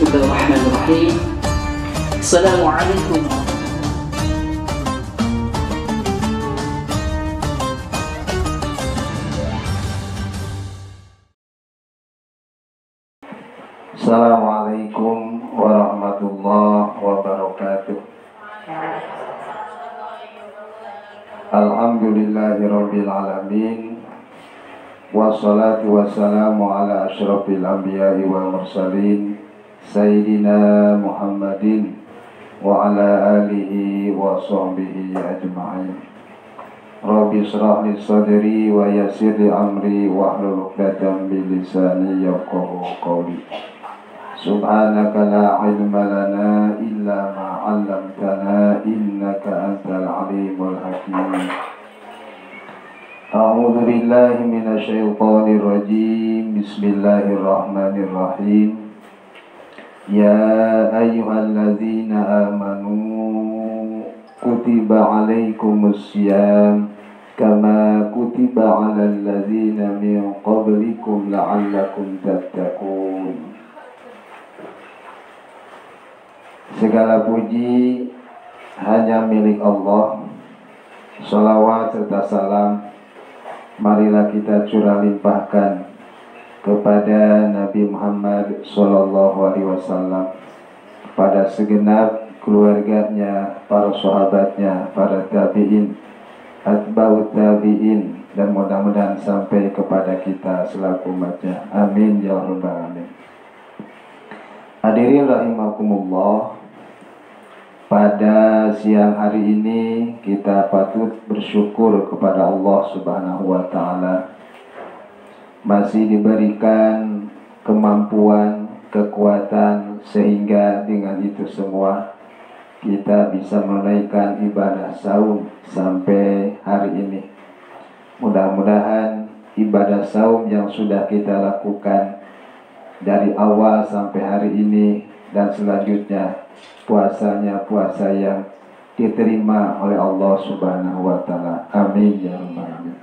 Bismillahirrahmanirrahim. Assalamualaikum. Assalamualaikum warahmatullahi wabarakatuh. Alhamdulillahirabbil alamin. Wassalatu wassalamu ala asyrafil anbiya'i wal mursalin Sayyidina Muhammadin wa ala alihi wa sahbihi ajma'in. Rabbi shrah li sadri wa yassir li amri wahlul 'uqdatam min lisani yafqahu qawli. Subhanaka la ilma lana illa ma 'allamtana innaka antal alimul hakim. A'udzu billahi minasyaitonir rajim. Bismillahirrahmanirrahim. Ya ayyuhalladzina amanu kutiba 'alaikumus syiyam kama kutiba 'alal ladzina min qablikum la'allakum tattaqun. Segala puji hanya milik Allah. Shalawat serta salam marilah kita curah limpahkan kepada Nabi Muhammad SAW, kepada segenap keluarganya, para sahabatnya, para tabi'in, atba'ut tabi'in, dan mudah-mudahan sampai kepada kita selaku umatnya. Amin ya rabbal alamin. Hadirin rahimakumullah, pada siang hari ini kita patut bersyukur kepada Allah Subhanahu wa Ta'ala, masih diberikan kemampuan, kekuatan, sehingga dengan itu semua kita bisa menunaikan ibadah saum sampai hari ini. Mudah-mudahan ibadah saum yang sudah kita lakukan dari awal sampai hari ini dan selanjutnya, puasanya puasa yang diterima oleh Allah Subhanahu wa Ta'ala. Amin ya rabbal alamin.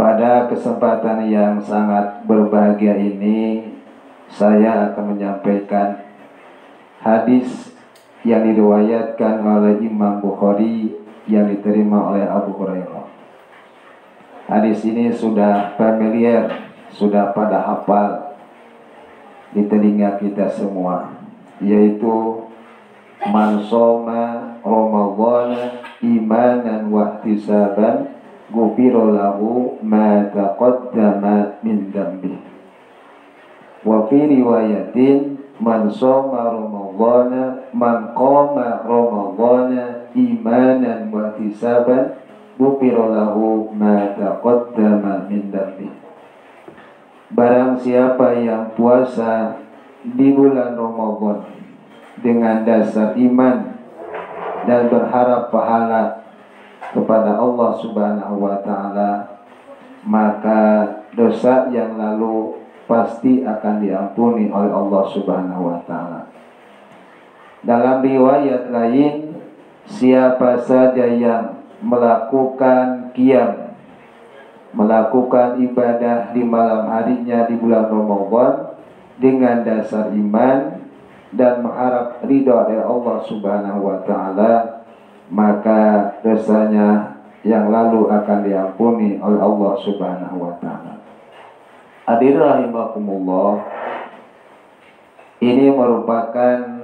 Pada kesempatan yang sangat berbahagia ini, saya akan menyampaikan hadis yang diriwayatkan oleh Imam Bukhari yang diterima oleh Abu Hurairah. Hadis ini sudah familiar, sudah pada hafal di telinga kita semua, yaitu man shoma ramadhana imanan wa ihtisaban ghufira lahu ma taqaddama min dhanbi. Wa fi riwayatin man shoma ramadhana man qama ramadhana imanan wa ihtisaban ghufira lahu ma taqaddama min dhanbi. Barang siapa yang puasa di bulan Ramadan dengan dasar iman dan berharap pahala kepada Allah Subhanahu wa Ta'ala, maka dosa yang lalu pasti akan diampuni oleh Allah Subhanahu wa Ta'ala. Dalam riwayat lain, siapa saja yang melakukan qiyam, melakukan ibadah di malam harinya di bulan Ramadan dengan dasar iman dan mengharap ridha dari Allah Subhanahu wa Ta'ala, maka dosanya yang lalu akan diampuni oleh Allah Subhanahu wa Ta'ala. Hadirin rahimakumullah, ini merupakan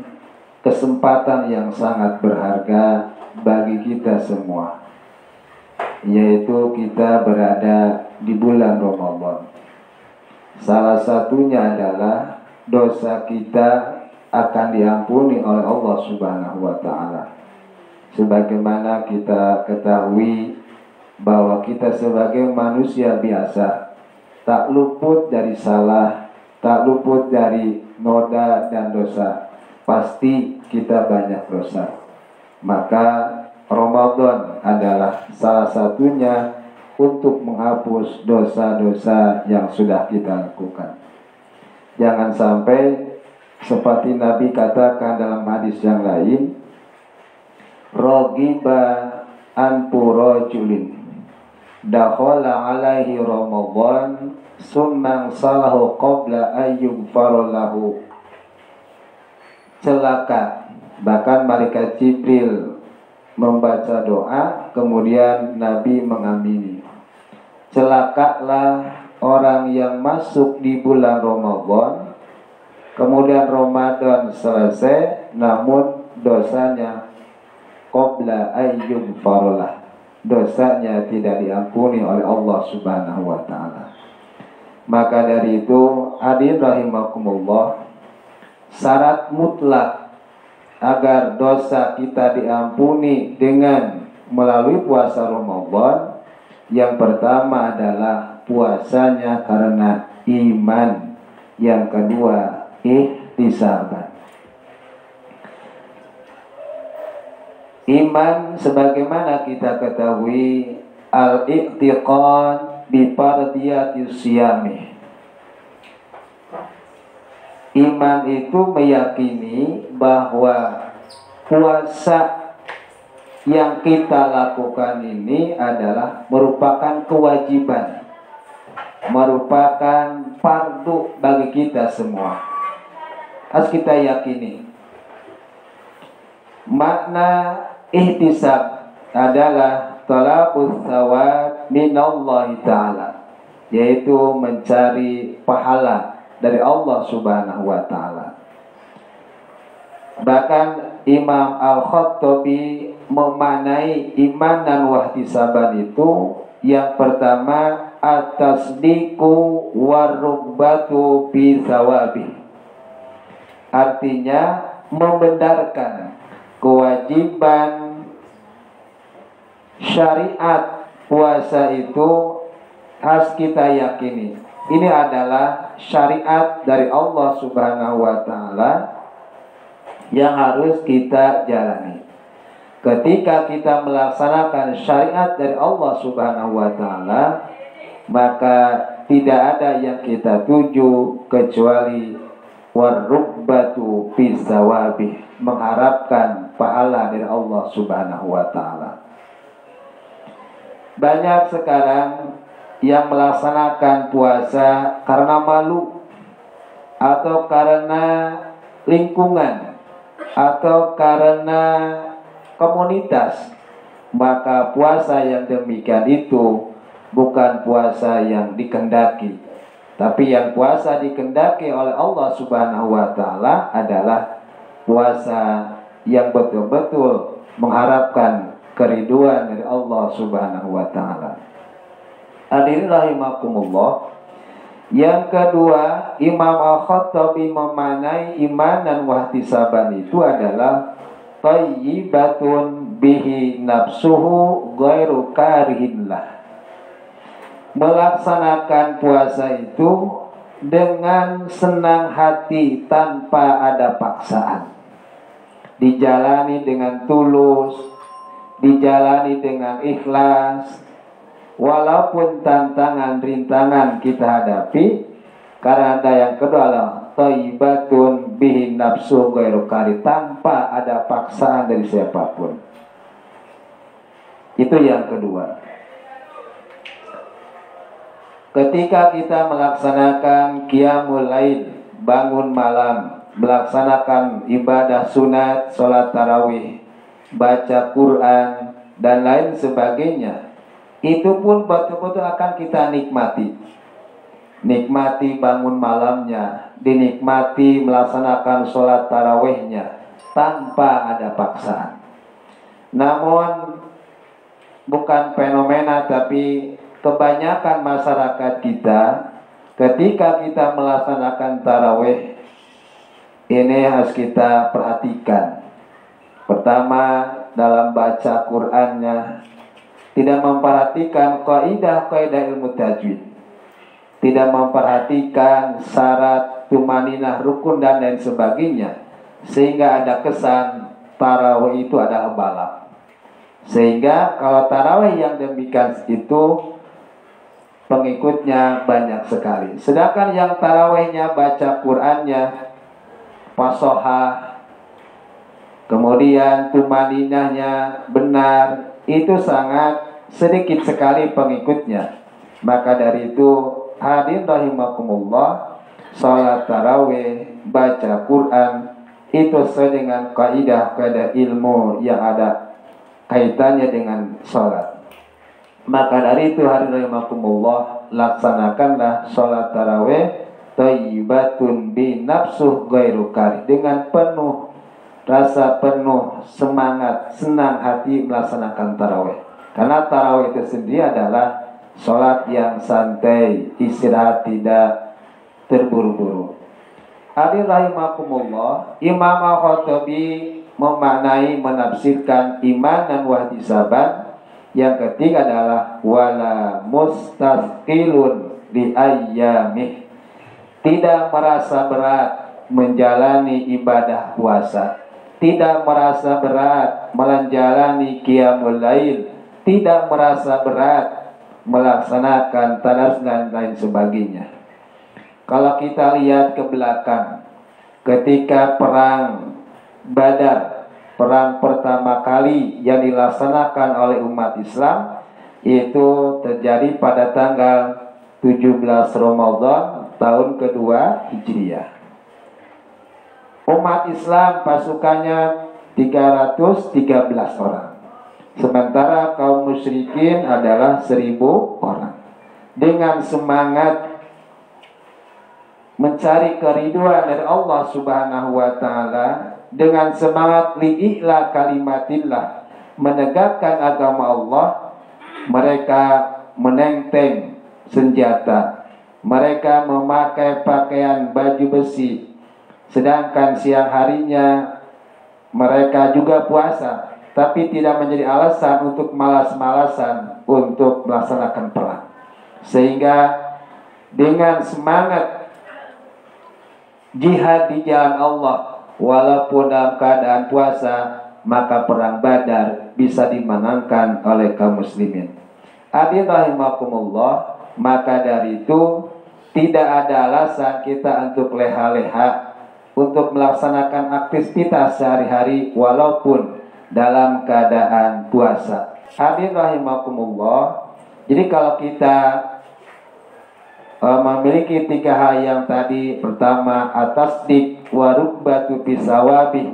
kesempatan yang sangat berharga bagi kita semua, yaitu kita berada di bulan Ramadan. Salah satunya adalah dosa kita akan diampuni oleh Allah Subhanahu wa Ta'ala. Sebagaimana kita ketahui bahwa kita sebagai manusia biasa tak luput dari salah, tak luput dari noda dan dosa. Pasti kita banyak dosa. Maka Ramadan adalah salah satunya untuk menghapus dosa-dosa yang sudah kita lakukan. Jangan sampai seperti Nabi katakan dalam hadis yang lain, Rogiba anfu rajulin dakhala alaihi Ramadan summan salahu qabla ayyum farolahu celaka. Bahkan malaikat Jibril membaca doa, kemudian Nabi mengamini. Celakalah orang yang masuk di bulan Ramadan, kemudian Ramadan selesai, namun dosanya qabla ayyub farolah, dosanya tidak diampuni oleh Allah Subhanahu wa ta'ala. Maka dari itu, hadirin rahimakumullah, syarat mutlak agar dosa kita diampuni dengan melalui puasa Ramadan, yang pertama adalah puasanya karena iman, yang kedua ihtisaban. Iman sebagaimana kita ketahui, al-i'tiqad bi fardiyatis siyami. Iman itu meyakini bahwa puasa yang kita lakukan ini adalah merupakan kewajiban, merupakan fardu bagi kita semua. Harus kita yakini. Makna ihtisab adalah talabus thawab minallahi ta'ala, yaitu mencari pahala dari Allah Subhanahu wa ta'ala. Bahkan Imam Al-Khattabi memanai iman dan wahtisaban itu, yang pertama at-tasdiqu warugbatu fi thawabi, artinya membenarkan kewajiban syariat puasa itu harus kita yakini. Ini adalah syariat dari Allah Subhanahu wa ta'ala yang harus kita jalani. Ketika kita melaksanakan syariat dari Allah Subhanahu wa ta'ala, maka tidak ada yang kita tuju kecuali warrubbatu bisawabi, mengharapkan pahala dari Allah Subhanahu wa ta'ala. Banyak sekarang yang melaksanakan puasa karena malu, atau karena lingkungan, atau karena komunitas. Maka puasa yang demikian itu bukan puasa yang dikehendaki. Tapi yang puasa dikehendaki oleh Allah Subhanahu wa ta'ala adalah puasa yang betul-betul mengharapkan keriduan dari Allah Subhanahu wa ta'ala. Hadirin rahimakumullah. Yang kedua, Imam Al-Khattabi memanai iman dan wahtisaban itu adalah thayyibatun bihi nafsuhu ghairu karihinlah. Melaksanakan puasa itu dengan senang hati tanpa ada paksaan, dijalani dengan tulus, dijalani dengan ikhlas, walaupun tantangan rintangan kita hadapi. Karena ada yang kedua adalah thayyibatun bihi nafsu ghairu kari, tanpa ada paksaan dari siapapun. Itu yang kedua. Ketika kita melaksanakan qiyamul lail, bangun malam, melaksanakan ibadah sunat, sholat tarawih, baca Quran, dan lain sebagainya, itu pun betul-betul akan kita nikmati. Nikmati bangun malamnya, dinikmati melaksanakan sholat tarawihnya tanpa ada paksaan. Namun bukan fenomena, tapi kebanyakan masyarakat kita ketika kita melaksanakan tarawih ini harus kita perhatikan. Pertama, dalam baca Qur'annya tidak memperhatikan kaidah-kaidah ilmu tajwid, tidak memperhatikan syarat tumaninah, rukun, dan lain sebagainya, sehingga ada kesan tarawih itu adalah balap. Sehingga kalau tarawih yang demikian itu pengikutnya banyak sekali. Sedangkan yang tarawihnya baca Qur'annya fasohah, kemudian tumaninahnya benar, itu sangat sedikit sekali pengikutnya. Maka dari itu, hadirin rahimakumullah, sholat tarawih, baca Quran itu sesuai dengan kaidah ilmu yang ada kaitannya dengan sholat. Maka dari itu hadirin rahimakumullah, laksanakanlah sholat tarawih thayyibatun bi nafsuh ghairu kari, dengan penuh rasa, penuh semangat, senang hati melaksanakan tarawih. Karena tarawih itu sendiri adalah sholat yang santai, istirahat, tidak terburu-buru. Hadirin rahimakumullah, Imam Al-Khattabi memaknai, menafsirkan iman dan wahtisaban. Yang ketiga adalah wala mustasqilun di ayyamih, tidak merasa berat menjalani ibadah puasa, tidak merasa berat menjalani qiyamul lail, tidak merasa berat melaksanakan tadarus dan lain sebagainya. Kalau kita lihat ke belakang, ketika perang Badar, perang pertama kali yang dilaksanakan oleh umat Islam, itu terjadi pada tanggal 17 Ramadan tahun kedua Hijriah. Umat Islam pasukannya 313 orang, sementara kaum musyrikin adalah 1000 orang. Dengan semangat mencari keriduan dari Allah Subhanahu wa taala, dengan semangat li'ila kalimatillah, menegakkan agama Allah, mereka menenteng senjata, mereka memakai pakaian baju besi, sedangkan siang harinya mereka juga puasa, tapi tidak menjadi alasan untuk malas-malasan untuk melaksanakan perang. Sehingga dengan semangat jihad di jalan Allah walaupun dalam keadaan puasa, maka perang Badar bisa dimenangkan oleh kaum muslimin. Hadirin rahimakumullah, maka dari itu tidak ada alasan kita untuk leha-leha untuk melaksanakan aktivitas sehari-hari walaupun dalam keadaan puasa. Hadirin rahimakumullah, jadi kalau kita memiliki 3 hal yang tadi, pertama atasdik warubatu bisawabi,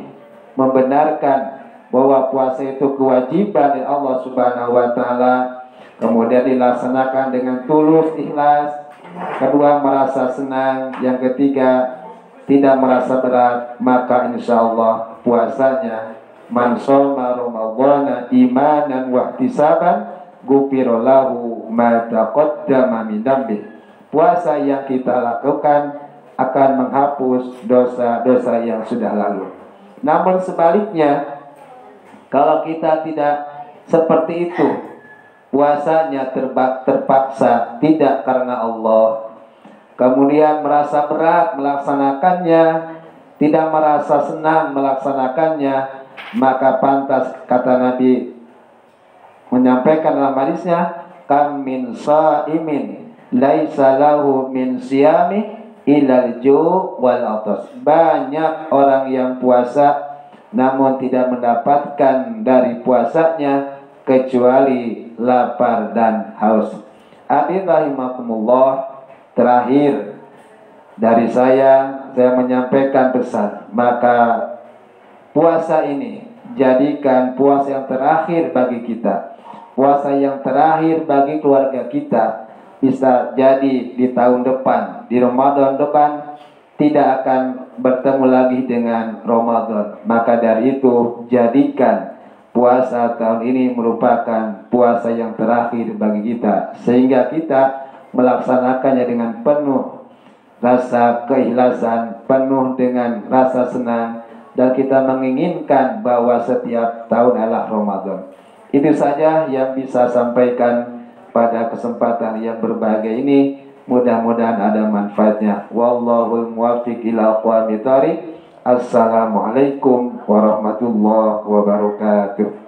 membenarkan bahwa puasa itu kewajiban dari Allah Subhanahu wa taala, kemudian dilaksanakan dengan tulus ikhlas, kedua merasa senang, yang ketiga tidak merasa berat, maka insya Allah puasanya man shoma ramadhana imanan wa ihtisaban ghufira lahu ma taqaddama min dhanbihi. Puasa yang kita lakukan akan menghapus dosa-dosa yang sudah lalu. Namun sebaliknya, kalau kita tidak seperti itu, puasanya terpaksa tidak karena Allah, kemudian merasa berat melaksanakannya, tidak merasa senang melaksanakannya, maka pantas, kata Nabi menyampaikan dalam hadisnya, kam min shaimin laisa lahu min siyami ilal ju' wal atas. Banyak orang yang puasa namun tidak mendapatkan dari puasanya kecuali lapar dan haus. Hadirin rahimakumullah, terakhir dari saya menyampaikan pesan, maka puasa ini jadikan puasa yang terakhir bagi kita, puasa yang terakhir bagi keluarga kita. Bisa jadi di tahun depan, di Ramadan depan, tidak akan bertemu lagi dengan Ramadan. Maka dari itu, jadikan puasa tahun ini merupakan puasa yang terakhir bagi kita, sehingga kita melaksanakannya dengan penuh rasa keikhlasan, penuh dengan rasa senang, dan kita menginginkan bahwa setiap tahun adalah Ramadan. Itu saja yang bisa sampaikan pada kesempatan yang berbahagia ini. Mudah-mudahan ada manfaatnya. Wallahul muwaffiq ila aqwamit thoriq. Assalamualaikum warahmatullahi wabarakatuh.